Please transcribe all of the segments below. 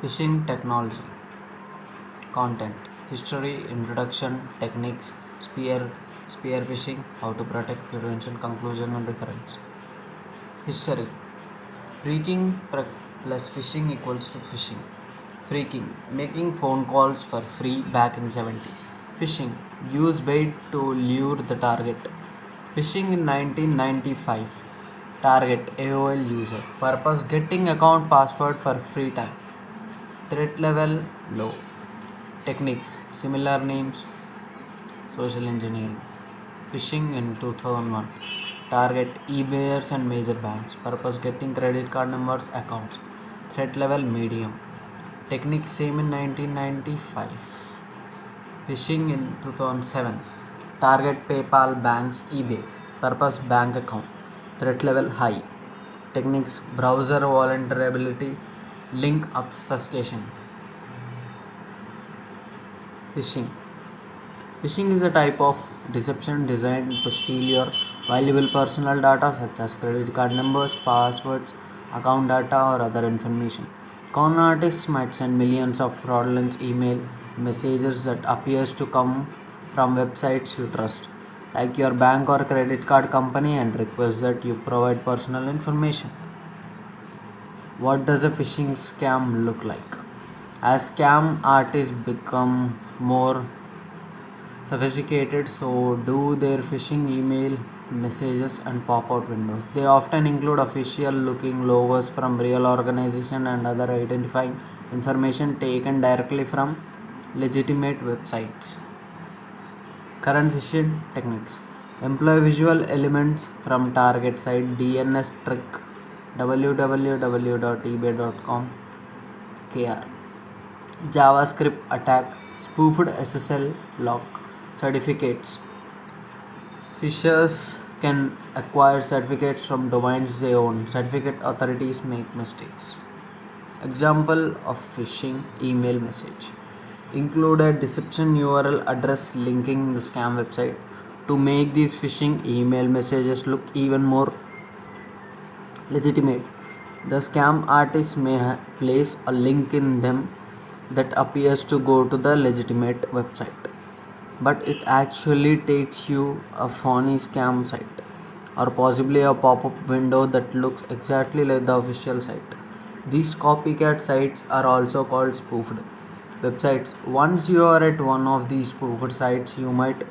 Phishing technology. Content. History, introduction, techniques, spear phishing, how to protect, prevention, conclusion and reference. History. Phreaking plus phishing equals to phishing. Phreaking, making phone calls for free back in 70s. Phishing, use bait to lure the target. Phishing in 1995. Target AOL user. Purpose, getting account password for free time. Threat level low. Techniques, similar names, social engineering. Phishing in 2001. Target eBayers and major banks. Purpose, getting credit card numbers, accounts. Threat level medium. Technique same in 1995. Phishing in 2007. Target PayPal, banks, eBay. Purpose, bank account. Threat level high. Techniques, browser vulnerability, link obfuscation. Phishing. Phishing is a type of deception designed to steal your valuable personal data such as credit card numbers, passwords, account data, or other information. Con artists might send millions of fraudulent email messages that appears to come from websites you trust, like your bank or credit card company, and request that you provide personal information. What does a phishing scam look like? As scam artists become more sophisticated, so do their phishing email messages and pop-out windows. They often include official looking logos from real organizations and other identifying information taken directly from legitimate websites. Current phishing techniques employ visual elements from target site, DNS trick, www.ebay.com, KR. JavaScript attack, spoofed SSL lock. Certificates. Phishers can acquire certificates from domains they own. Certificate authorities make mistakes. Example of phishing email message include a deception URL address linking the scam website. To make these phishing email messages look even more legitimate, the scam artist may place a link in them that appears to go to the legitimate website, but it actually takes you a phony scam site, or possibly a pop-up window that looks exactly like the official site. These copycat sites are also called spoofed websites. Once you are at one of these spoofed sites, you might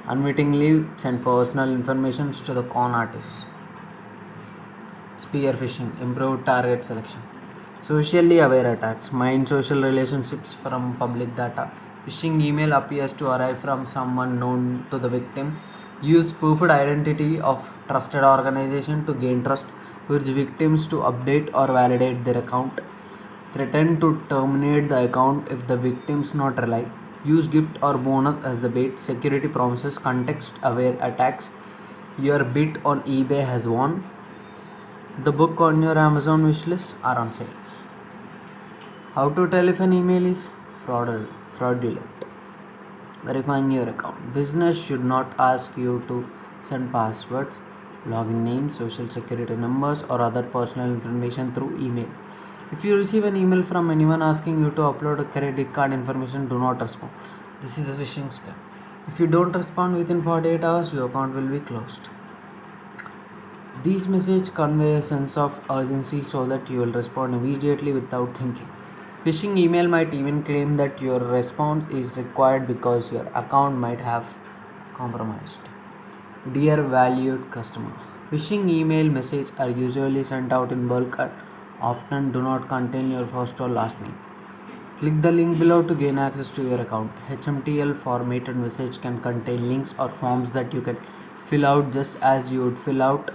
unwittingly send personal information to the con artists. Spear phishing, improved target selection. Socially aware attacks, mine social relationships from public data. Phishing email appears to arrive from someone known to the victim. Use spoofed identity of trusted organization to gain trust. Urge victims to update or validate their account. Threaten to terminate the account if the victims not rely. Use gift or bonus as the bait. Security promises, context aware attacks. Your bid on eBay has won. The book on your Amazon wishlist are on sale. How to tell if an email is fraudulent. Verifying your account. Business should not ask you to send passwords, login names, social security numbers, or other personal information through email. If you receive an email from anyone asking you to upload a credit card information, do not respond. This is a phishing scam. If you don't respond within 48 hours, your account will be closed. These messages convey a sense of urgency so that you will respond immediately without thinking. Phishing email might even claim that your response is required because your account might have compromised. Dear valued customer, phishing email messages are usually sent out in bulk and often do not contain your first or last name. Click the link below to gain access to your account. HTML formatted message can contain links or forms that you can fill out just as you would fill out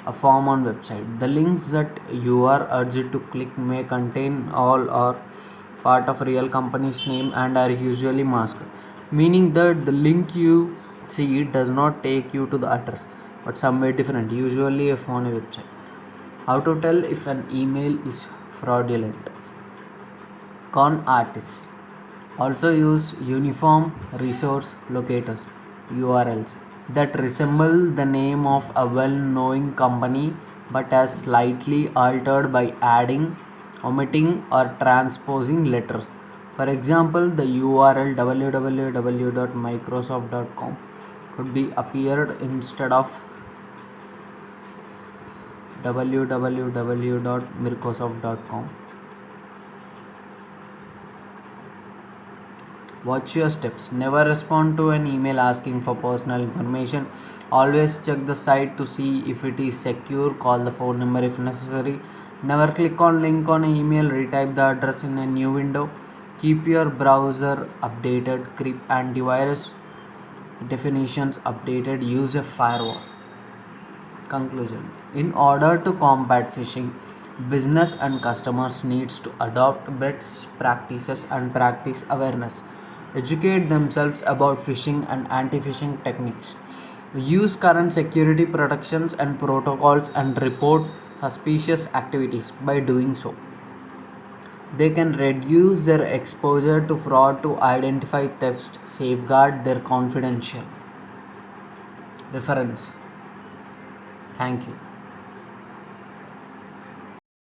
a form on website. The links that you are urged to click may contain all or part of a real company's name and are usually masked, meaning that the link you see does not take you to the address but somewhere different, usually a phony website. How to tell if an email is fraudulent. Con artists also use uniform resource locators URLs that resemble the name of a well-known company but are slightly altered by adding omitting or transposing letters. For example, the URL www.microsoft.com could be appeared instead of www.microsoft.com. Watch your steps. Never respond to an email asking for personal information. Always check the site to see if it is secure. Call the phone number if necessary. Never click on link on an email. Retype the address in a new window. Keep your browser updated. Keep antivirus definitions updated. Use a firewall. Conclusion. In order to combat phishing, business and customers needs to adopt best practices and practice awareness. Educate themselves about phishing and anti-phishing techniques. Use current security protections and protocols and report suspicious activities. By doing so, they can reduce their exposure to fraud, to identify theft, safeguard their confidential. Reference. Thank you.